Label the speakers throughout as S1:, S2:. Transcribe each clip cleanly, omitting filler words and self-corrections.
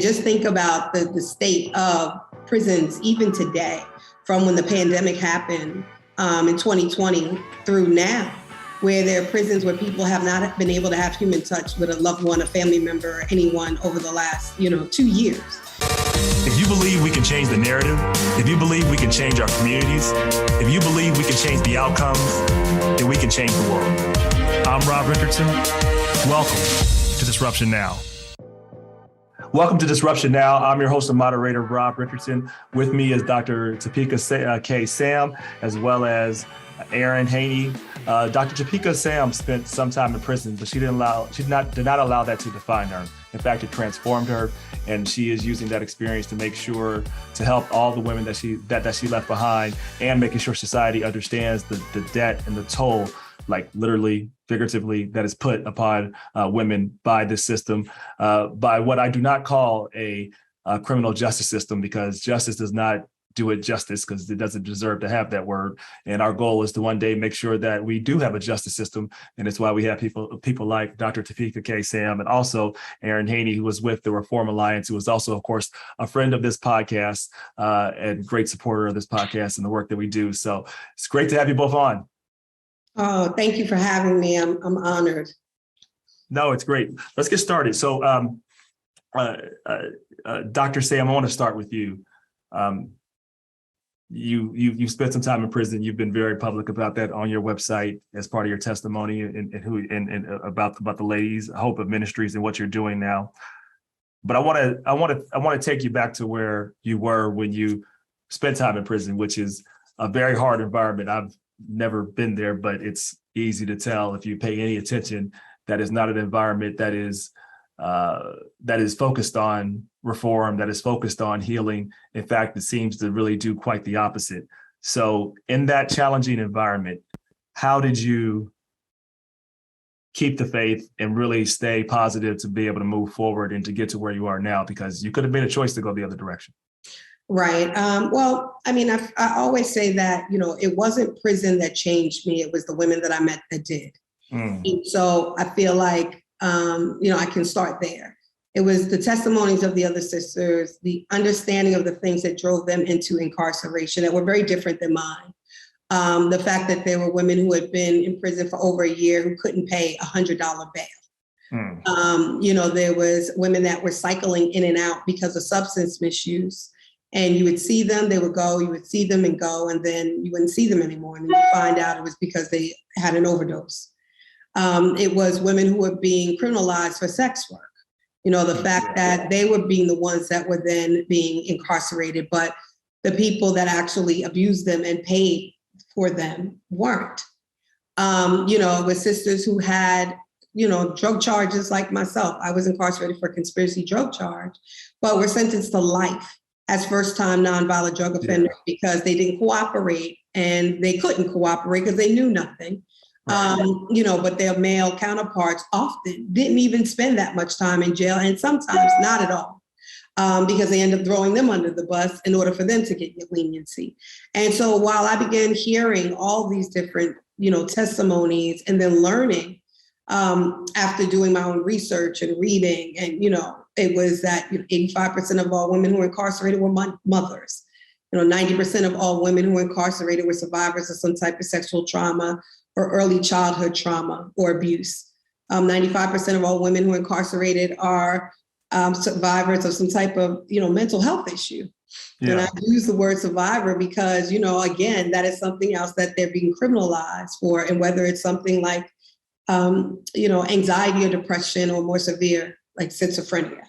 S1: just think about the state of prisons even today, from when the pandemic happened in 2020 through now, where there are prisons where people have not been able to have human touch with a loved one, a family member, or anyone over the last, 2 years.
S2: If you believe we can change the narrative, if you believe we can change our communities, if you believe we can change the outcomes, then we can change the world. I'm Rob Richardson. Welcome to Disruption Now. Welcome to Disruption Now. I'm your host and moderator, Rob Richardson. With me is Dr. Topeka K. Sam, as well as Erin Haney. Dr. Topeka Sam spent some time in prison, but she did not allow that to define her. In fact, it transformed her, and she is using that experience to make sure to help all the women that she left behind, and making sure society understands the debt and the toll, like literally, figuratively, that is put upon women by this system, by what I do not call a criminal justice system, because justice does not do it justice, because it doesn't deserve to have that word. And our goal is to one day make sure that we do have a justice system. And it's why we have people like Dr. Topeka K. Sam, and also Erin Haney, who was with the Reform Alliance, who is also, of course, a friend of this podcast and great supporter of this podcast and the work that we do. So it's great to have you both on.
S1: Oh, thank you for having me. I'm honored.
S2: No, it's great. Let's get started. So, Dr. Sam, I want to start with you. You spent some time in prison. You've been very public about that on your website as part of your testimony, and about the Ladies of Hope Ministries and what you're doing now. But I want to take you back to where you were when you spent time in prison, which is a very hard environment. I've never been there, but it's easy to tell if you pay any attention that is not an environment that is focused on reform, that is focused on healing. In fact, it seems to really do quite the opposite. So in that challenging environment, how did you keep the faith and really stay positive to be able to move forward and to get to where you are now? Because you could have made a choice to go the other direction.
S1: Right. Well, I mean, I always say that, it wasn't prison that changed me. It was the women that I met that did. And so I feel like, I can start there. It was the testimonies of the other sisters, the understanding of the things that drove them into incarceration that were very different than mine. The fact that there were women who had been in prison for over a year who couldn't pay $100 bail. There was women that were cycling in and out because of substance misuse. And you would see them, they would go, you would see them and go, and then you wouldn't see them anymore. And then you find out it was because they had an overdose. It was women who were being criminalized for sex work. The fact that they were being the ones that were then being incarcerated, but the people that actually abused them and paid for them weren't. It was sisters who had, drug charges like myself. I was incarcerated for a conspiracy drug charge, but were sentenced to life as first-time nonviolent drug offenders because they didn't cooperate, and they couldn't cooperate because they knew nothing. But their male counterparts often didn't even spend that much time in jail, and sometimes not at all, because they end up throwing them under the bus in order for them to get leniency. And so while I began hearing all these different, testimonies, and then learning after doing my own research and reading, and, it was that 85% of all women who were incarcerated were mothers. 90% of all women who were incarcerated were survivors of some type of sexual trauma or early childhood trauma or abuse. 95% of all women who are incarcerated are survivors of some type of, mental health issue. Yeah. And I use the word survivor because, again, that is something else that they're being criminalized for. And whether it's something like, anxiety or depression, or more severe, like schizophrenia.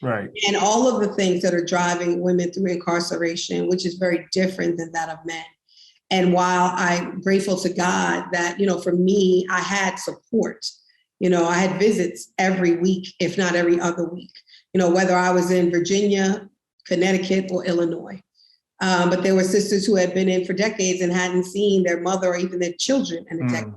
S2: Right. And
S1: all of the things that are driving women through incarceration, which is very different than that of men. And while I'm grateful to God that, for me, I had support, I had visits every week, if not every other week, whether I was in Virginia, Connecticut, or Illinois. But there were sisters who had been in for decades and hadn't seen their mother or even their children in a decade.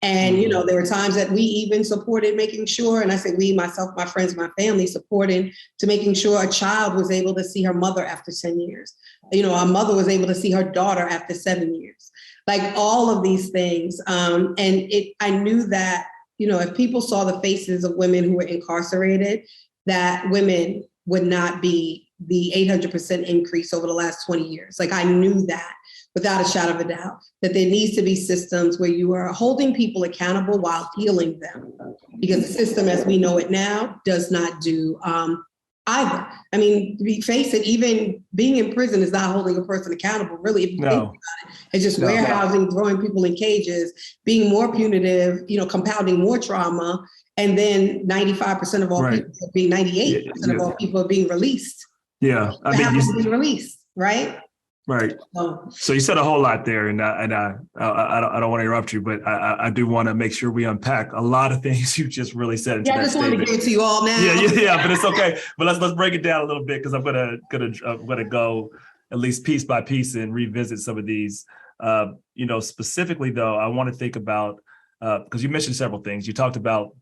S1: And, there were times that we even supported making sure, and I say we, myself, my friends, my family, supported to making sure a child was able to see her mother after 10 years. A mother was able to see her daughter after 7 years. Like all of these things. I knew that, if people saw the faces of women who were incarcerated, that women would not be the 800% increase over the last 20 years. Like I knew that without a shadow of a doubt, that there needs to be systems where you are holding people accountable while healing them, because the system as we know it now does not do either. I mean, to face it, even being in prison is not holding a person accountable, really. If you think about it, it's just warehousing, throwing people in cages, being more punitive, compounding more trauma, and then 95% of all people are being 98% of all people are being released.
S2: Yeah,
S1: I mean, have to be released, right?
S2: Right. So you said a whole lot there, and I don't want to interrupt you, but I do want to make sure we unpack a lot of things you just really said.
S1: Yeah, I just wanted to give it to you all now.
S2: Yeah, but it's okay. But let's break it down a little bit, because I'm gonna go at least piece by piece and revisit some of these. Specifically though, I want to think about because you mentioned several things. You talked about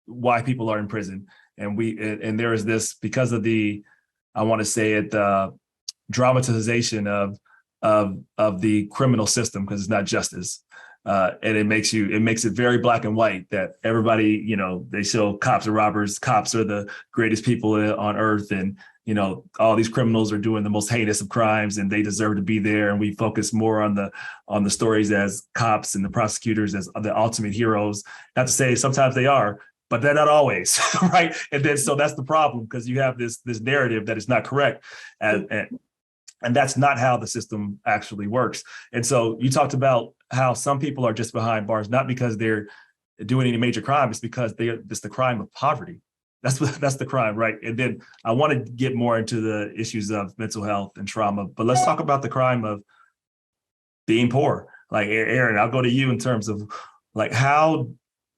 S2: why people are in prison, and there is this because of the, I want to say it, dramatization of the criminal system, because it's not justice, and it makes it very black and white, that everybody, they show cops are robbers, cops are the greatest people on earth, and all these criminals are doing the most heinous of crimes and they deserve to be there, and we focus more on the stories as cops and the prosecutors as the ultimate heroes. Not to say sometimes they are, but they're not always, right? And then so that's the problem, because you have this narrative that is not correct, and that's not how the system actually works. And so you talked about how some people are just behind bars, not because they're doing any major crime, it's because it's the crime of poverty. That's the crime, right? And then I want to get more into the issues of mental health and trauma, but let's talk about the crime of being poor. Like, Erin, I'll go to you in terms of like how,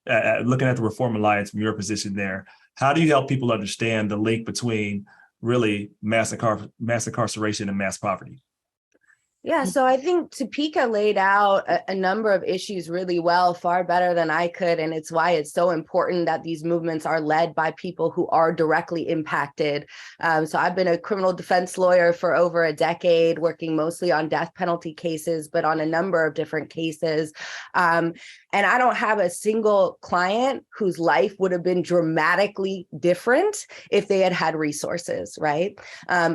S2: looking at the Reform Alliance from your position there, how do you help people understand the link between really mass incarceration and mass poverty?
S3: Yeah, so I think Topeka laid out a number of issues really well, far better than I could. And it's why it's so important that these movements are led by people who are directly impacted. So I've been a criminal defense lawyer for over a decade, working mostly on death penalty cases, but on a number of different cases. And I don't have a single client whose life would have been dramatically different if they had had resources, right?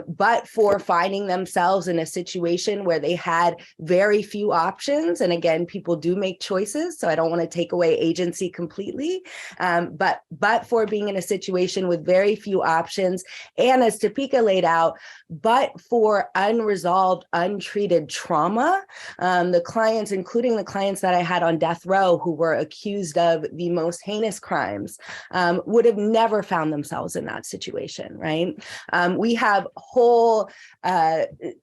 S3: But for finding themselves in a situation where they had very few options. And again, people do make choices, so I don't want to take away agency completely. But for being in a situation with very few options, and as Topeka laid out, but for unresolved, untreated trauma, the clients, including the clients that I had on death row who were accused of the most heinous crimes, would have never found themselves in that situation, right? We have whole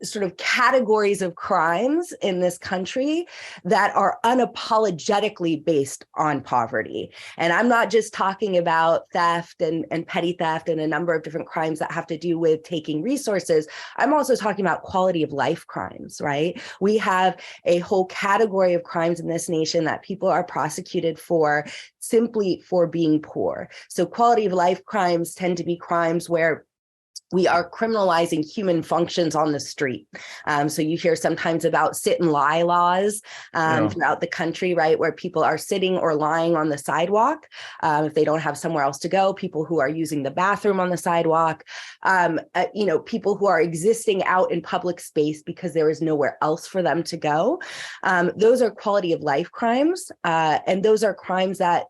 S3: sort of categories of crimes in this country that are unapologetically based on poverty. And I'm not just talking about theft and petty theft and a number of different crimes that have to do with taking resources. I'm also talking about quality of life crimes, right? We have a whole category of crimes in this nation that people are prosecuted for simply for being poor. So quality of life crimes tend to be crimes where we are criminalizing human functions on the street. So you hear sometimes about sit and lie laws throughout the country, right? Where people are sitting or lying on the sidewalk if they don't have somewhere else to go, people who are using the bathroom on the sidewalk, people who are existing out in public space because there is nowhere else for them to go. Those are quality of life crimes. And those are crimes that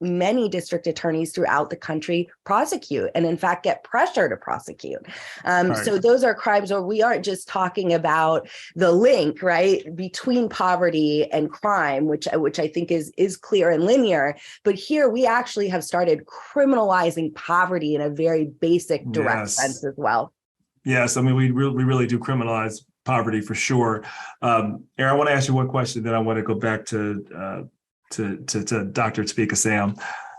S3: many district attorneys throughout the country prosecute, and in fact get pressure to prosecute. Right. So those are crimes where we aren't just talking about the link, right, between poverty and crime, which I think is clear and linear. But here we actually have started criminalizing poverty in a very basic, direct sense as well.
S2: Yes, I mean, we really do criminalize poverty for sure. Erin, I want to ask you one question, then I want to go back to Dr. Topeka Sam.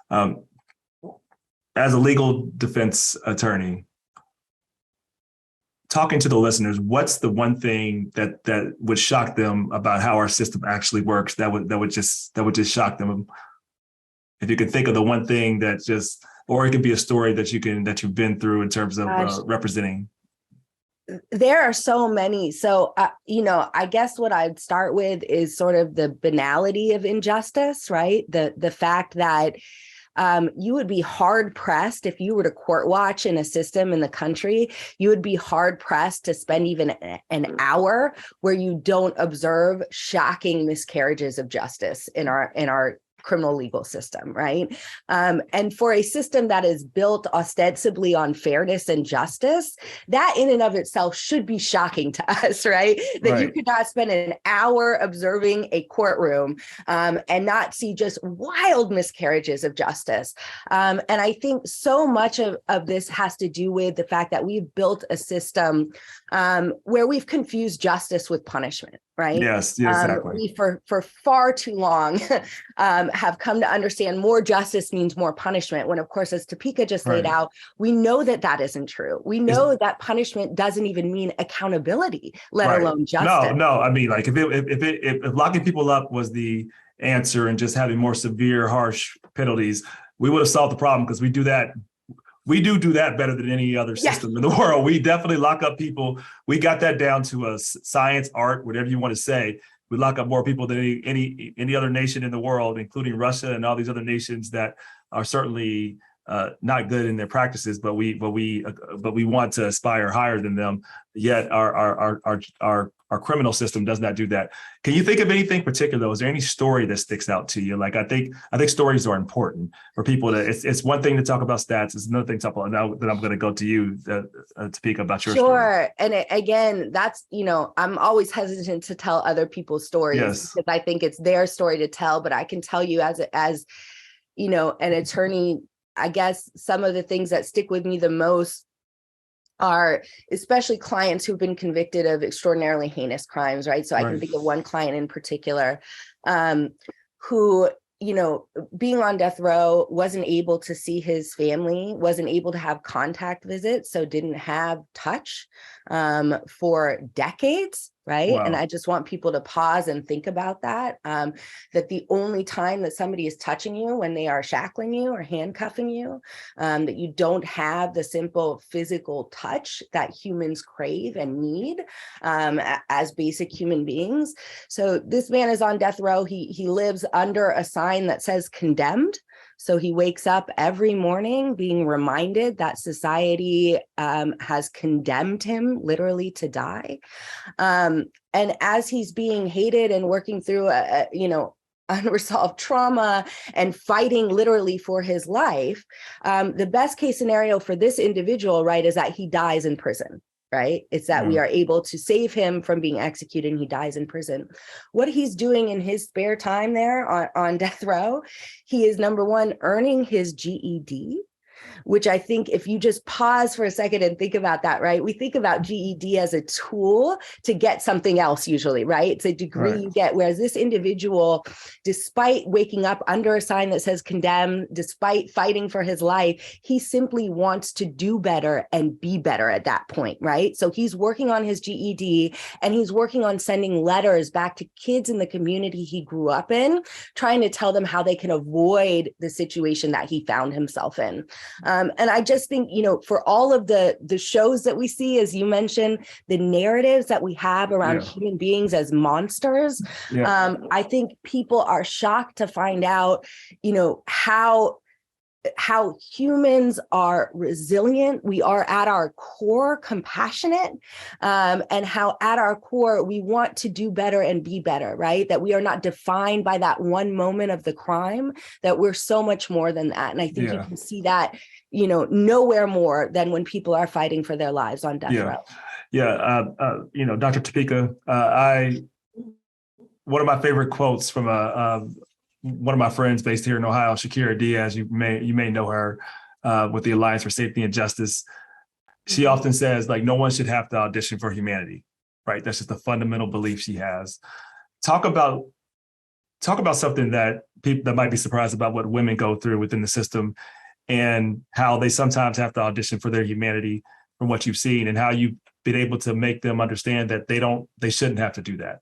S2: As a legal defense attorney, talking to the listeners, what's the one thing that would shock them about how our system actually works? That would just shock them. If you can think of the one thing that just, or it could be a story that you've been through in terms of representing.
S3: There are so many. So, I guess what I'd start with is sort of the banality of injustice, right? The fact that you would be hard pressed if you were to court watch in a system in the country. You would be hard pressed to spend even an hour where you don't observe shocking miscarriages of justice in our criminal legal system, right? And for a system that is built ostensibly on fairness and justice, that in and of itself should be shocking to us, right? That you could not spend an hour observing a courtroom and not see just wild miscarriages of justice. And I think so much of this has to do with the fact that we've built a system where we've confused justice with punishment, right?
S2: Yes, exactly.
S3: We for far too long have come to understand more justice means more punishment, when of course, as Topeka just laid out, we know that that isn't true. We know that punishment doesn't even mean accountability, let alone justice.
S2: No. I mean, like if locking people up was the answer and just having more severe, harsh penalties, we would have solved the problem, because we do that. We do that better than any other system in the world. We definitely lock up people. We got that down to a science, art, whatever you want to say. We lock up more people than any other nation in the world, including Russia and all these other nations that are certainly not good in their practices, but we want to aspire higher than them. Yet our criminal system does not do that. Can you think of anything particular? Is there any story that sticks out to you? Like I think stories are important for people to. It's one thing to talk about stats. It's another thing to talk about. Now that I'm going to go to you, Topeka, about your story.
S3: Sure, and again, that's I'm always hesitant to tell other people's stories because I think it's their story to tell. But I can tell you as an attorney, I guess some of the things that stick with me the most are especially clients who've been convicted of extraordinarily heinous crimes, right? So I can think of one client in particular who, being on death row, wasn't able to see his family, wasn't able to have contact visits, so didn't have touch for decades, right? Wow. And I just want people to pause and think about that, that the only time that somebody is touching you when they are shackling you or handcuffing you, that you don't have the simple physical touch that humans crave and need as basic human beings. So this man is on death row. He lives under a sign that says condemned. So he wakes up every morning being reminded that society has condemned him literally to die. And as he's being hated and working through unresolved trauma and fighting literally for his life, the best case scenario for this individual, right, is that he dies in prison. Right? It's that we are able to save him from being executed and he dies in prison. What he's doing in his spare time there on death row, he is, number one, earning his GED, which I think if you just pause for a second and think about that, right? We think about GED as a tool to get something else usually, right? It's a degree you get, whereas this individual, despite waking up under a sign that says condemned, despite fighting for his life, he simply wants to do better and be better at that point, right? So he's working on his GED and he's working on sending letters back to kids in the community he grew up in, trying to tell them how they can avoid the situation that he found himself in. And I just think, for all of the shows that we see, as you mentioned, the narratives that we have around human beings as monsters, I think people are shocked to find out, how humans are resilient. We are at our core compassionate, and how at our core we want to do better and be better, right? That we are not defined by that one moment of the crime, that we're so much more than that. And I think you can see that, nowhere more than when people are fighting for their lives on death row.
S2: Dr. Topeka, one of my favorite quotes from one of my friends based here in Ohio, Shakira Diaz, you may know her, with the Alliance for Safety and Justice. She often says, like, no one should have to audition for humanity, right? That's just a fundamental belief she has. Talk about something that people that might be surprised about what women go through within the system and how they sometimes have to audition for their humanity from what you've seen, and how you've been able to make them understand that they shouldn't have to do that.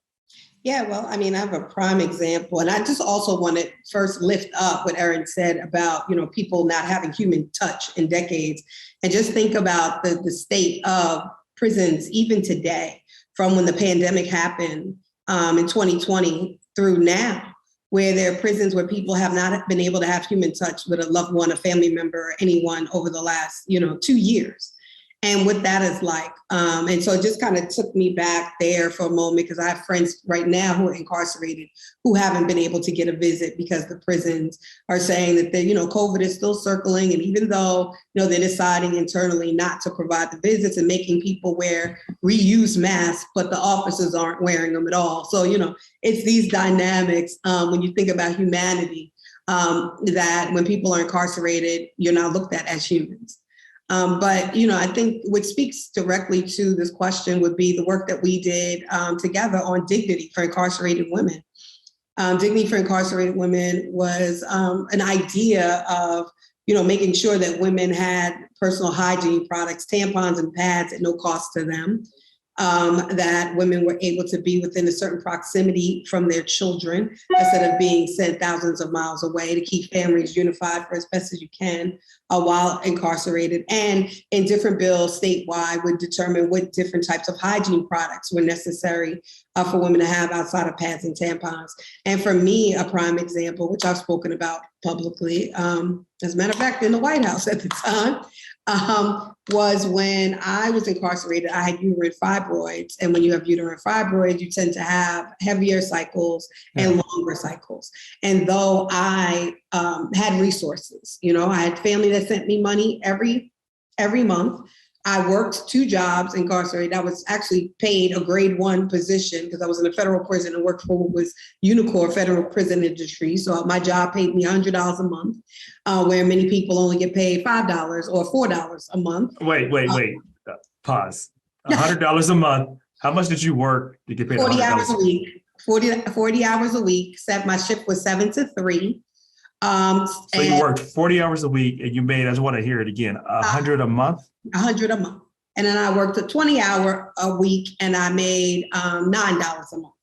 S1: Yeah, well, I have a prime example. And I just also want to first lift up what Erin said about, people not having human touch in decades. And just think about the state of prisons even today, from when the pandemic happened in 2020 through now. where there are prisons where people have not been able to have human touch with a loved one, a family member, or anyone over the last, 2 years. And what that is like. And so it just kind of took me back there for a moment, because I have friends right now who are incarcerated who haven't been able to get a visit because the prisons are saying that COVID is still circling. And even though, they're deciding internally not to provide the visits and making people wear reused masks, but the officers aren't wearing them at all. So, it's these dynamics when you think about humanity, that when people are incarcerated, you're not looked at as humans. But I think what speaks directly to this question would be the work that we did together on dignity for incarcerated women. Dignity for incarcerated women was an idea of, making sure that women had personal hygiene products, tampons and pads at no cost to them, that women were able to be within a certain proximity from their children instead of being sent thousands of miles away, to keep families unified for as best as you can while incarcerated. And in different bills statewide would determine what different types of hygiene products were necessary for women to have outside of pads and tampons. And for me, a prime example, which I've spoken about publicly, as a matter of fact, in the White House at the time, was when I was incarcerated. I had uterine fibroids. And when you have uterine fibroids, you tend to have heavier cycles and longer cycles. And though I had resources, I had family that sent me money every month. I worked 2 jobs incarcerated. I was actually paid a grade 1 position because I was in a federal prison and worked for what was Unicor Federal Prison Industry. So my job paid me $100 a month, where many people only get paid $5 or $4 a month.
S2: Wait. Pause. $100 a month. How much did you work to get paid?
S1: 40 hours a week. 40 hours a week. My shift was 7 to 3.
S2: So you worked 40 hours a week and you made, I just want to hear it again, $100 a month? $100
S1: a month. And then I worked a 20-hour a week and I made $9 a month.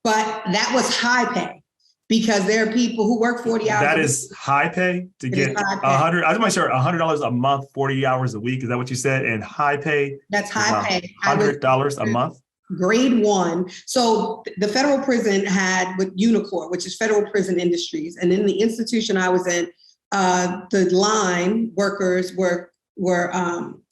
S1: But that was high pay, because there are people who work 40 hours.
S2: That is high pay to get $100. I was sure $100 a month, 40 hours a week. Is that what you said? And high pay?
S1: That's high pay.
S2: $100 a month? Grade
S1: 1. So the federal prison had with Unicor, which is Federal Prison Industries. And in the institution I was in, the line workers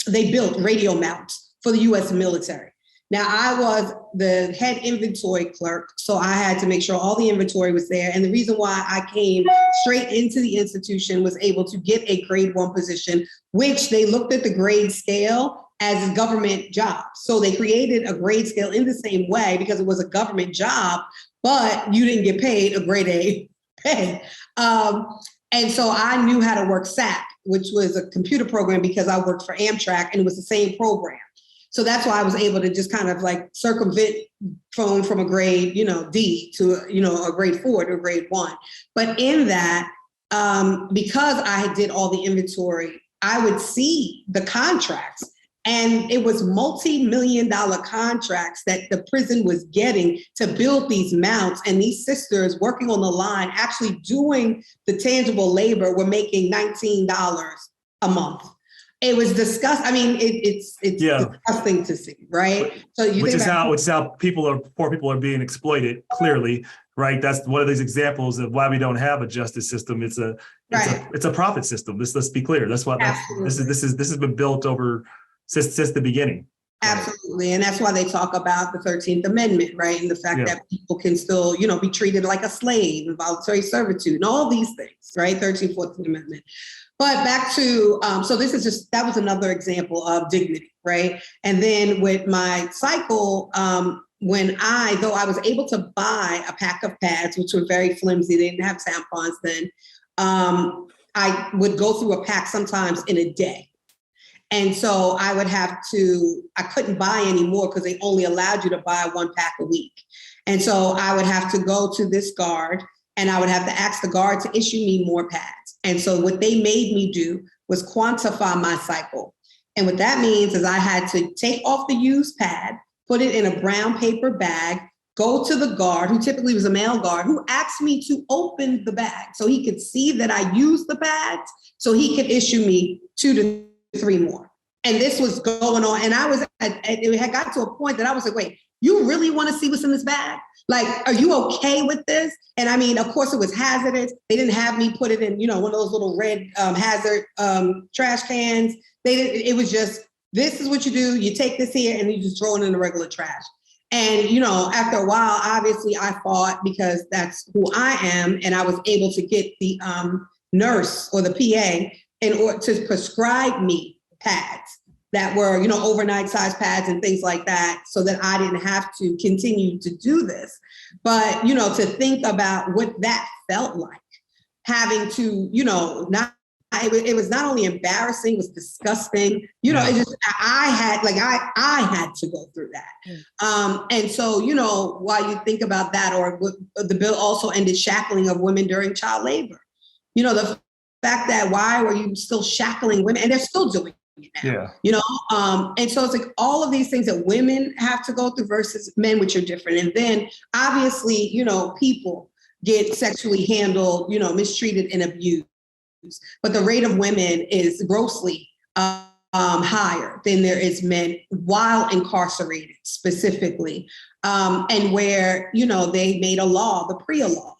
S1: they built radio mounts for the U.S. military. Now, I was the head inventory clerk, so I had to make sure all the inventory was there. And the reason why I came straight into the institution was able to get a grade 1 position, which they looked at the grade scale as a government job. So they created a grade scale in the same way because it was a government job, but you didn't get paid a grade A pay. And so I knew how to work SAP, which was a computer program, because I worked for Amtrak and it was the same program. So that's why I was able to just kind of like circumvent from a grade, D to, a grade 4 to a grade 1. But in that, because I did all the inventory, I would see the contracts. And it was multi-million-dollar contracts that the prison was getting to build these mounts. And these sisters working on the line, actually doing the tangible labor, were making $19 a month. It was disgusting. I mean, it's disgusting to see, right? So
S2: which is how poor people are being exploited, clearly, right? That's one of these examples of why we don't have a justice system. It's a profit system. Let's be clear. That's why this has been built over since the beginning.
S1: Absolutely. And that's why they talk about the 13th Amendment, right? And the fact that people can still, be treated like a slave, involuntary servitude, and all these things, right? 13th, 14th Amendment. But back to, so that was another example of dignity, right? And then with my cycle, though I was able to buy a pack of pads, which were very flimsy, they didn't have tampons then, I would go through a pack sometimes in a day. And so I couldn't buy anymore because they only allowed you to buy 1 pack a week. And so I would have to go to this guard and I would have to ask the guard to issue me more pads. And so what they made me do was quantify my cycle. And what that means is I had to take off the used pad, put it in a brown paper bag, go to the guard, who typically was a male guard, who asked me to open the bag so he could see that I used the pads, so he could issue me 2 to 3 more. And this was going on. And it had got to a point that I was like, wait, You really want to see what's in this bag? Like, are you okay with this? And I mean, of course, it was hazardous. They didn't have me put it in, one of those little red hazard trash cans. It was just, this is what you do. You take this here and you just throw it in the regular trash. And, after a while, obviously I fought because that's who I am. And I was able to get the nurse or the PA in order to prescribe me pads that were, overnight size pads and things like that, so that I didn't have to continue to do this. But, to think about what that felt like, having to, it was not only embarrassing, it was disgusting. It just, I had to go through that. And so, while you think about that, or the bill also ended shackling of women during child labor. The fact that why were you still shackling women? And they're still doing it now. And so it's like all of these things that women have to go through versus men, which are different. And then obviously, people get sexually handled, mistreated and abused. But the rate of women is grossly higher than there is men while incarcerated specifically. And where, they made a law, the PREA law,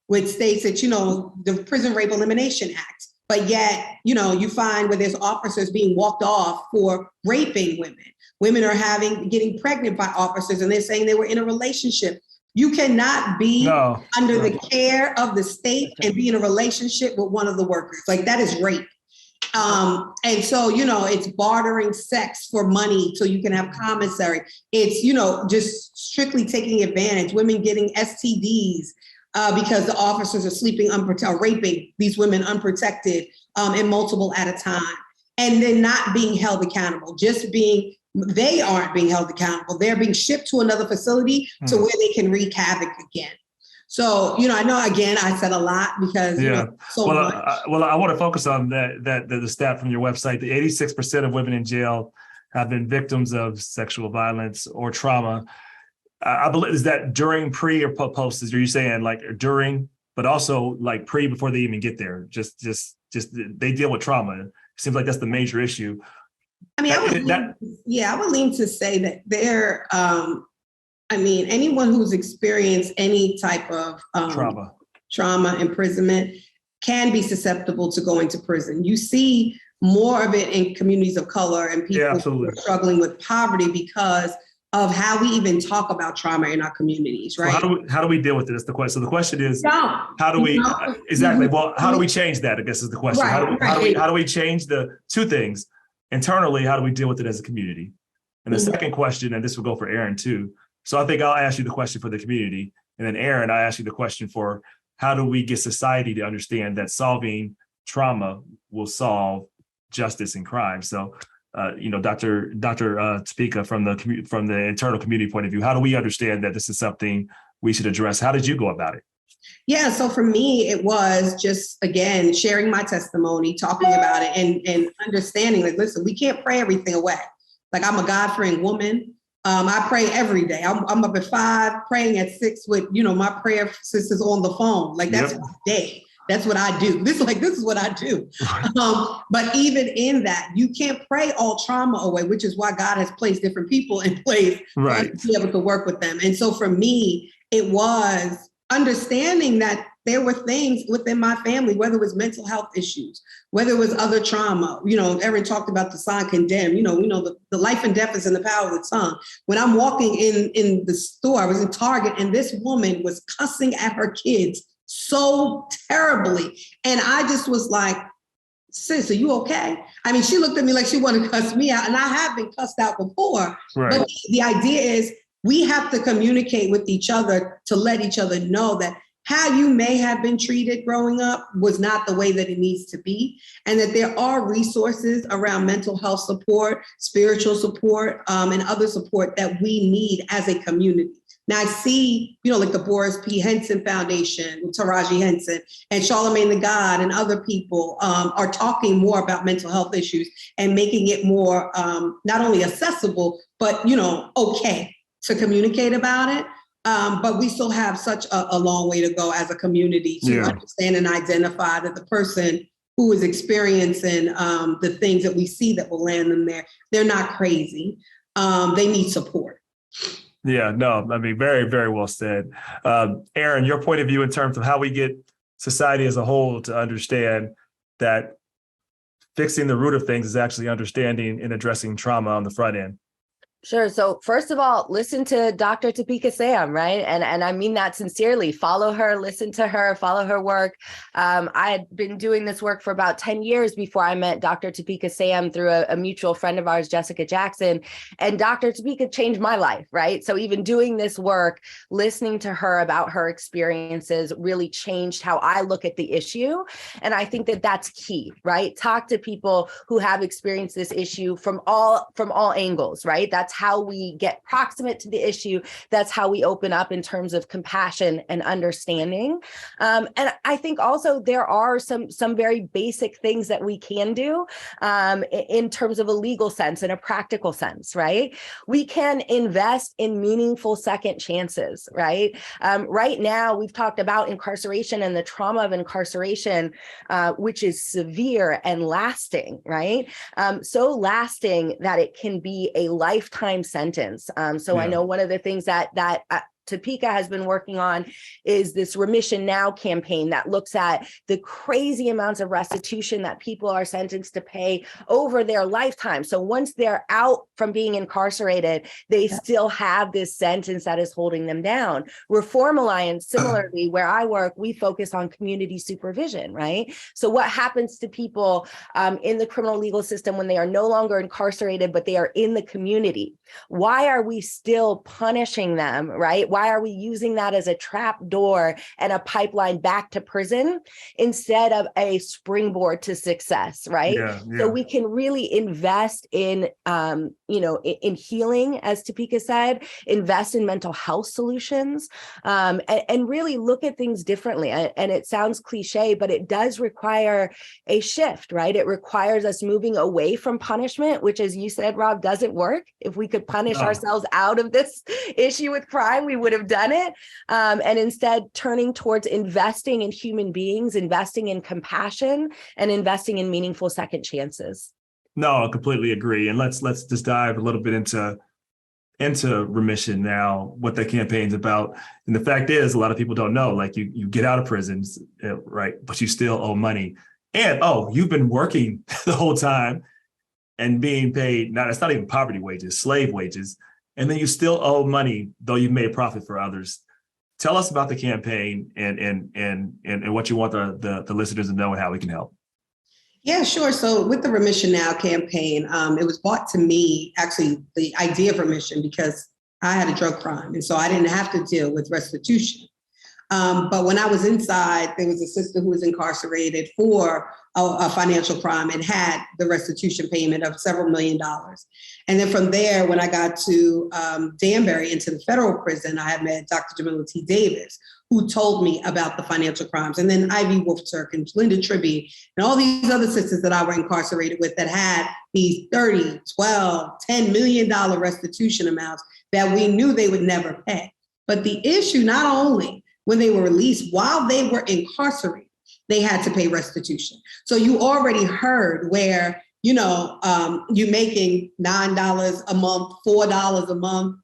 S1: which states that, the Prison Rape Elimination Act. But yet, you find where there's officers being walked off for raping women. Women are getting pregnant by officers and they're saying they were in a relationship. You cannot be under the care of the state and be in a relationship with one of the workers. Like, that is rape. And so, it's bartering sex for money so you can have commissary. It's, just strictly taking advantage, women getting STDs because the officers are sleeping unprotected, raping these women unprotected and multiple at a time. And then not being held accountable, they aren't being held accountable. They're being shipped to another facility to where they can wreak havoc again. So, I know, again, I said a lot because, so much.
S2: I want to focus on the stat from your website. The 86% of women in jail have been victims of sexual violence or trauma. I believe, is that during, pre, or post? Are you saying like during, but also like pre, before they even get there? Just they deal with trauma. It seems like that's the major issue.
S1: I mean, I would lean to say that anyone who's experienced any type of trauma, imprisonment can be susceptible to going to prison. You see more of it in communities of color and people who are struggling with poverty because of how we even talk about trauma in our communities, right?
S2: Well, how do we deal with it? That's the question. So the question is, how do we exactly? Well, how do we change that? I guess is the question.
S1: Right,
S2: how do we change the two things internally? How do we deal with it as a community? And the second question, and this will go for Erin too. So I think I'll ask you the question for the community, and then Erin, I ask you the question for how do we get society to understand that solving trauma will solve justice and crime? So. Dr. Topeka, from the internal community point of view, how do we understand that this is something we should address? How did you go about it?
S1: Yeah, so for me, it was just, again, sharing my testimony, talking about it and understanding, like, listen, we can't pray everything away. Like, I'm a God-fearing woman. I pray every day. I'm up at 5, praying at 6 with, my prayer sisters on the phone. Like, that's my day. That's what I do. This is what I do. But even in that, you can't pray all trauma away, which is why God has placed different people in place to be able to work with them. And so for me, it was understanding that there were things within my family, whether it was mental health issues, whether it was other trauma. Erin talked about the sign condemn. We know the life and death is in the power of the tongue. When I'm walking in the store, I was in Target, and this woman was cussing at her kids so terribly. And I just was like, sis, are you okay? I mean, she looked at me like she wanted to cuss me out, and I have been cussed out before. Right. But the idea is we have to communicate with each other to let each other know that how you may have been treated growing up was not the way that it needs to be, and that there are resources around mental health support, spiritual support, and other support that we need as a community. Now I see, like the Boris P. Henson Foundation, Taraji Henson, and Charlemagne the God, and other people are talking more about mental health issues and making it more not only accessible, but okay to communicate about it. But we still have such a long way to go as a community to understand and identify that the person who is experiencing the things that we see that will land them there, they're not crazy. They need support.
S2: Yeah, no, I mean, very, very well said. Erin, your point of view in terms of how we get society as a whole to understand that fixing the root of things is actually understanding and addressing trauma on the front end.
S3: Sure. So first of all, listen to Dr. Topeka Sam, right? And I mean that sincerely. Follow her, listen to her, follow her work. I had been doing this work for about 10 years before I met Dr. Topeka Sam through a mutual friend of ours, Jessica Jackson. And Dr. Topeka changed my life, right? So even doing this work, listening to her about her experiences really changed how I look at the issue. And I think that that's key, right? Talk to people who have experienced this issue from all angles, right? That's how we get proximate to the issue. That's how we open up in terms of compassion and understanding. And I think also there are some very basic things that we can do in terms of a legal sense and a practical sense, right? We can invest in meaningful second chances, right? Right now, we've talked about incarceration and the trauma of incarceration, which is severe and lasting, right? So lasting that it can be a lifetime sentence. I know one of the things that Topeka has been working on is this Remission Now campaign that looks at the crazy amounts of restitution that people are sentenced to pay over their lifetime. So once they're out from being incarcerated, they still have this sentence that is holding them down. Reform Alliance, similarly, where I work, we focus on community supervision, right? So what happens to people in the criminal legal system when they are no longer incarcerated, but they are in the community? Why are we still punishing them, right? Why are we using that as a trap door and a pipeline back to prison instead of a springboard to success, right? So we can really invest in, in healing, as Topeka said, invest in mental health solutions, and really look at things differently. And it sounds cliche, but it does require a shift, right? It requires us moving away from punishment, which, as you said, Rob, doesn't work. If we could punish ourselves out of this issue with crime, we would have done it. And instead turning towards investing in human beings, investing in compassion, and investing in meaningful second chances.
S2: No, I completely agree. And let's just dive a little bit into Remission Now, what the campaign's about. And the fact is, a lot of people don't know, like you get out of prison, right? But you still owe money. And, you've been working the whole time and being paid, it's not even poverty wages, slave wages. And then you still owe money, though you've made profit for others. Tell us about the campaign and what you want the listeners to know and how we can help.
S1: Yeah, sure. So with the Remission Now campaign, it was brought to me, actually, the idea of remission, because I had a drug crime. And so I didn't have to deal with restitution. But when I was inside, there was a sister who was incarcerated for a financial crime and had the restitution payment of several $1 million. And then from there, when I got to Danbury into the federal prison, I had met Dr. Jamila T. Davis, who told me about the financial crimes. And then Ivy Wolf-Turk and Linda Tribby and all these other sisters that I were incarcerated with that had these 30, 12, $10 million restitution amounts that we knew they would never pay. But the issue, not only when they were released, while they were incarcerated, they had to pay restitution. So you already heard where, you're making $9 a month, $4 a month,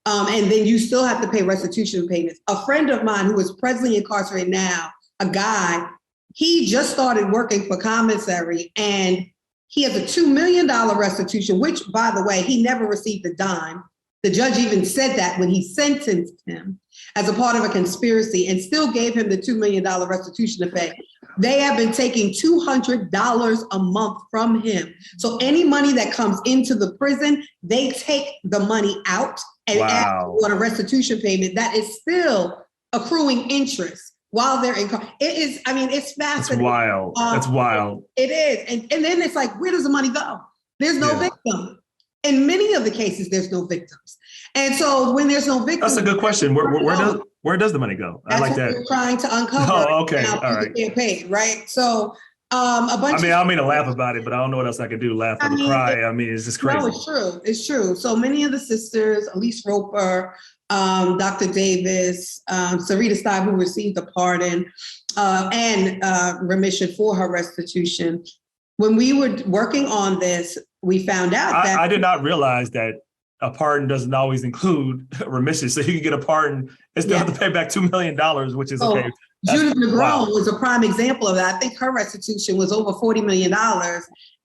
S1: and then you still have to pay restitution payments. A friend of mine who is presently incarcerated now, a guy, he just started working for commissary and he has a $2 million restitution, which, by the way, he never received a dime. The judge even said that when he sentenced him as a part of a conspiracy and still gave him the $2 million restitution to pay. They have been taking $200 a month from him. So any money that comes into the prison, they take the money out and add for a restitution payment that is still accruing interest while they're in. It's fascinating.
S2: That's wild.
S1: It is. And then it's like, where does the money go? There's no victim. In many of the cases, there's no victims. And so when there's no victims.
S2: That's a good question. Where does the money go? I like that.
S1: We're trying to uncover.
S2: Oh, okay. All right.
S1: Campaign, right? So a bunch.
S2: I mean to laugh about it, but I don't know what else I could do. Laugh or cry. It's just crazy.
S1: No, it's true. So many of the sisters, Elise Roper, Dr. Davis, Sarita Steib, who received a pardon and remission for her restitution. When we were working on this, we found out that
S2: I did not realize that a pardon doesn't always include remission. So you can get a pardon and still have to pay back $2 million, which is okay.
S1: Judith Negron
S2: wow.
S1: was a prime example of that. I think her restitution was over $40 million.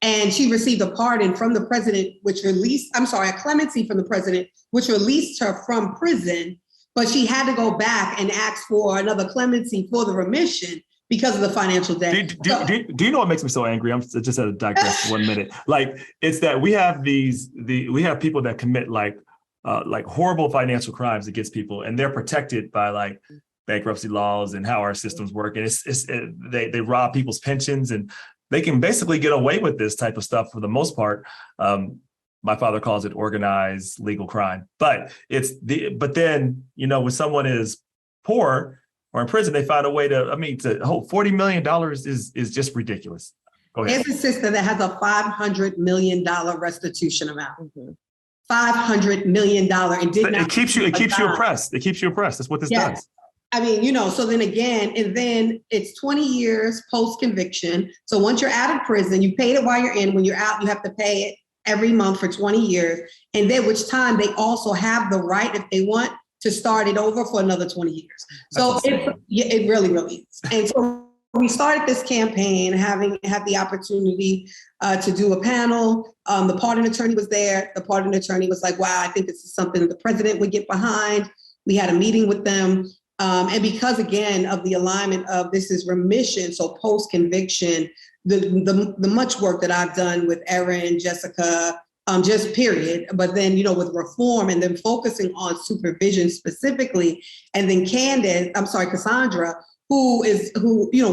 S1: And she received a pardon from the president, a clemency from the president, which released her from prison. But she had to go back and ask for another clemency for the remission because of the financial debt.
S2: Do you know what makes me so angry? I'm just at a digress for 1 minute. Like, it's that we have we have people that commit like horrible financial crimes against people, and they're protected by like bankruptcy laws and how our systems work. And they rob people's pensions, and they can basically get away with this type of stuff for the most part. My father calls it organized legal crime, but but then, when someone is poor or in prison, they find a way to hold $40 million is just ridiculous. Go ahead.
S1: There's a sister that has a $500 million restitution amount. $500 million.
S2: It keeps you oppressed. It keeps you oppressed. That's what this does.
S1: So then again, and then it's 20 years post-conviction. So once you're out of prison, you paid it while you're in. When you're out, you have to pay it every month for 20 years. And then which time they also have the right, if they want, to start it over for another 20 years. So it really, really is. And so we started this campaign, had the opportunity to do a panel. The pardon attorney was there. The pardon attorney was like, wow, I think this is something the president would get behind. We had a meeting with them. And because, again, of the alignment of this is remission, so post-conviction, the much work that I've done with Erin, Jessica, just period, but then, with reform and then focusing on supervision specifically, and then Cassandra, who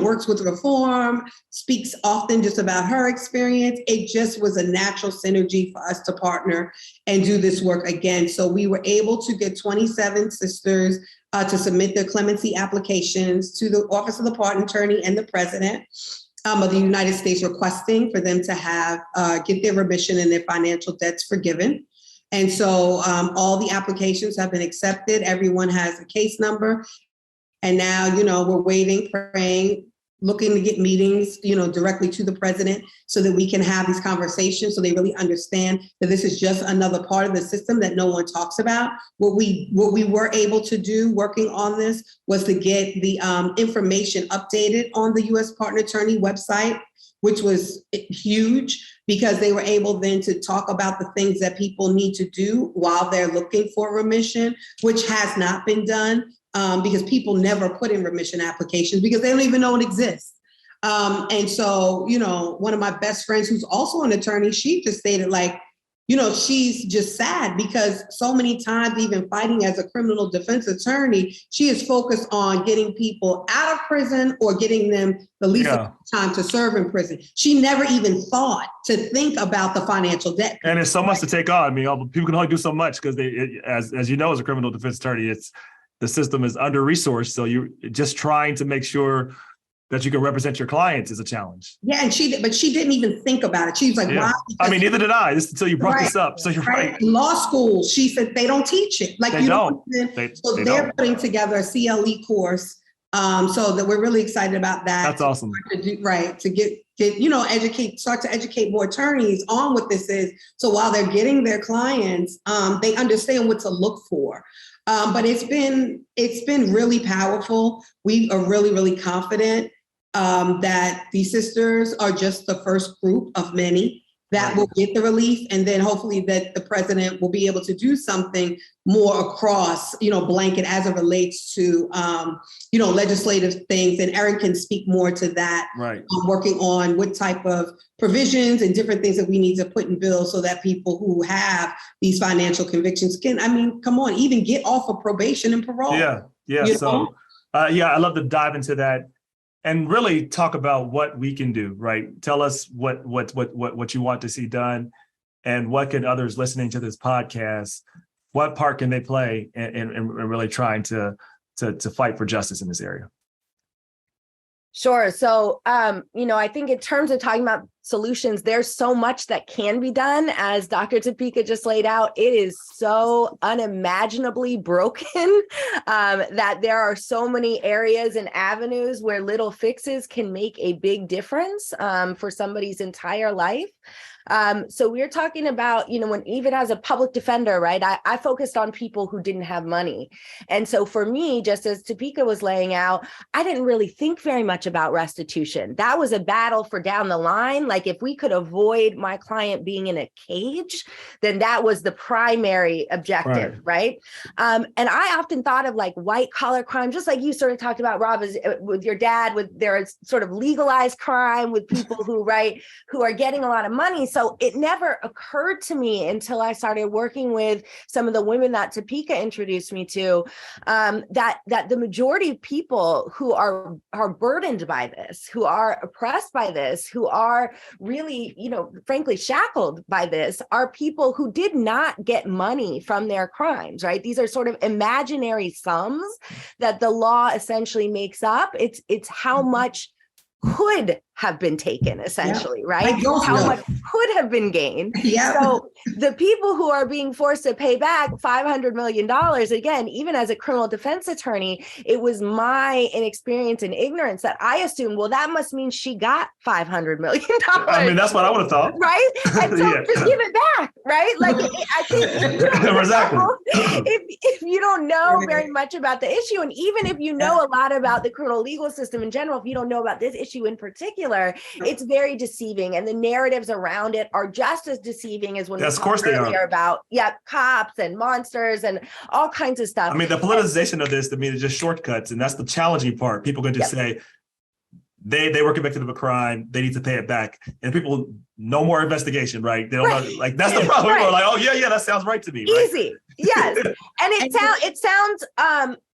S1: works with reform, speaks often just about her experience. It just was a natural synergy for us to partner and do this work again. So we were able to get 27 sisters to submit their clemency applications to the Office of the Pardon Attorney and the President of the United States, requesting for them to have get their remission and their financial debts forgiven. And so all the applications have been accepted. Everyone has a case number. And now, we're waiting, praying, looking to get meetings, directly to the president so that we can have these conversations so they really understand that this is just another part of the system that no one talks about. What we were able to do working on this was to get the information updated on the U.S. Pardon Attorney website, which was huge because they were able then to talk about the things that people need to do while they're looking for remission, which has not been done. Because people never put in remission applications because they don't even know it exists. And so, one of my best friends who's also an attorney, she just stated she's just sad because so many times, even fighting as a criminal defense attorney, she is focused on getting people out of prison or getting them the least amount of time to serve in prison. She never even thought to think about the financial debt.
S2: And there's so much to take on. People can only do so much because as you know, as a criminal defense attorney, the system is under-resourced, so you're just trying to make sure that you can represent your clients is a challenge.
S1: Yeah, but she didn't even think about it. She was like, why?
S2: Neither did I. This until you brought this up. So you're right.
S1: Law school, she said they don't teach it.
S2: They don't.
S1: They're putting together a CLE course. So that we're really excited about that.
S2: That's awesome.
S1: To start to educate more attorneys on what this is. So while they're getting their clients, they understand what to look for. But it's been really powerful. We are really, really confident that these sisters are just the first group of many that will get the relief. And then hopefully that the president will be able to do something more across, blanket as it relates to, legislative things. And Erin can speak more to that, working on what type of provisions and different things that we need to put in bills so that people who have these financial convictions can, come on, even get off of probation and parole.
S2: Yeah. So, I'd love to dive into that and really talk about what we can do, right? Tell us what you want to see done, and what can others listening to this podcast, what part can they play in really trying to fight for justice in this area?
S3: Sure. So, I think in terms of talking about solutions, there's so much that can be done. As Dr. Topeka just laid out, it is so unimaginably broken that there are so many areas and avenues where little fixes can make a big difference for somebody's entire life. So we're talking about, when even as a public defender, right, I focused on people who didn't have money. And so for me, just as Topeka was laying out, I didn't really think very much about restitution. That was a battle for down the line. Like if we could avoid my client being in a cage, then that was the primary objective, right? And I often thought of like white collar crime, just like you sort of talked about, Rob, with your dad, with their sort of legalized crime with people who are getting a lot of money. So it never occurred to me until I started working with some of the women that Topeka introduced me to, that the majority of people who are burdened by this, who are oppressed by this, who are really, frankly, shackled by this, are people who did not get money from their crimes, right? These are sort of imaginary sums that the law essentially makes up. It's how much could have been taken, essentially, right? How much could have been gained. So the people who are being forced to pay back $500 million, again, even as a criminal defense attorney, it was my inexperience and ignorance that I assumed, well, that must mean she got $500 million.
S2: I mean, that's what I would have thought.
S3: Right? And so just give it back, right? Like, I think if you don't know very much about the issue, and even if you know a lot about the criminal legal system in general, if you don't know about this issue in particular, it's very deceiving, and the narratives around it are just as deceiving as when we talked earlier about cops and monsters and all kinds of stuff.
S2: I mean, the politicization of this, to me, is just shortcuts, and that's the challenging part. People can just say they were convicted of a crime, they need to pay it back, and people no more investigation, right? They don't know, like that's the problem. People are like, oh yeah, that sounds right to me.
S3: Easy, yes, and it sounds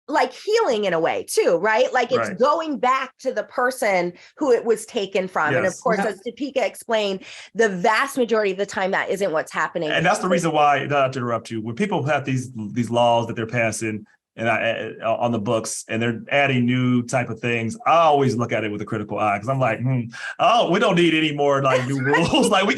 S3: like healing in a way too, right? Like it's going back to the person who it was taken from. And of course, as Topeka explained, the vast majority of the time that isn't what's happening. And
S2: that's the reason why, not to interrupt you, when people have these laws that they're passing and on the books and they're adding new type of things, I always look at it with a critical eye, because I'm like, we don't need any more like new rules. Like we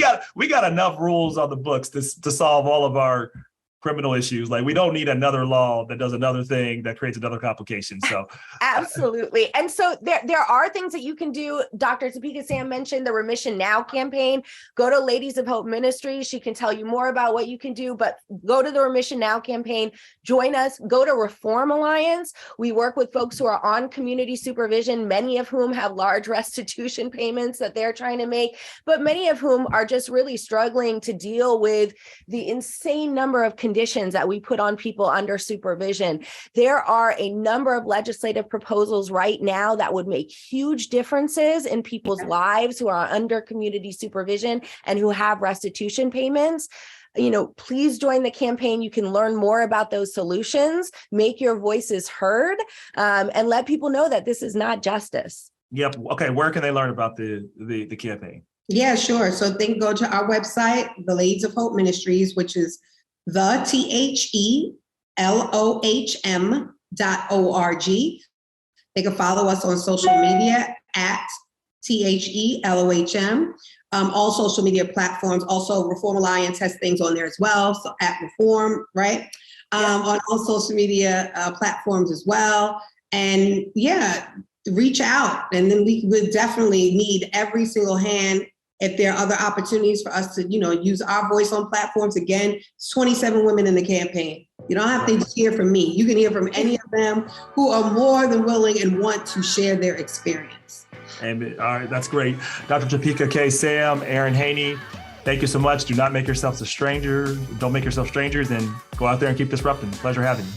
S2: got enough rules on the books to solve all of our criminal issues. Like we don't need another law that does another thing that creates another complication. So
S3: absolutely. And so there are things that you can do. Dr. Topeka Sam mentioned the Remission Now campaign. Go to Ladies of Hope Ministries. She can tell you more about what you can do, but go to the Remission Now campaign, join us, go to Reform Alliance. We work with folks who are on community supervision, many of whom have large restitution payments that they're trying to make, but many of whom are just really struggling to deal with the insane number of conditions that we put on people under supervision. There are a number of legislative proposals right now that would make huge differences in people's lives who are under community supervision and who have restitution payments. Please join the campaign. You can learn more about those solutions, make your voices heard, and let people know that this is not justice.
S2: Yep. Okay. Where can they learn about the campaign?
S1: Yeah, sure. So go to our website, the Ladies of Hope Ministries, which is the THELOHM.org. They can follow us on social media at THELOHM. All social media platforms. Also, Reform Alliance has things on there as well. So at Reform, right? On all social media platforms as well. And reach out. And then we would definitely need every single hand. If there are other opportunities for us to, use our voice on platforms, again, it's 27 women in the campaign. You don't have to hear from me. You can hear from any of them who are more than willing and want to share their experience.
S2: And all right, that's great. Dr. Topeka K, Sam, Erin Haney, thank you so much. Do not make yourselves a stranger. Don't make yourself strangers, and go out there and keep disrupting. Pleasure having you.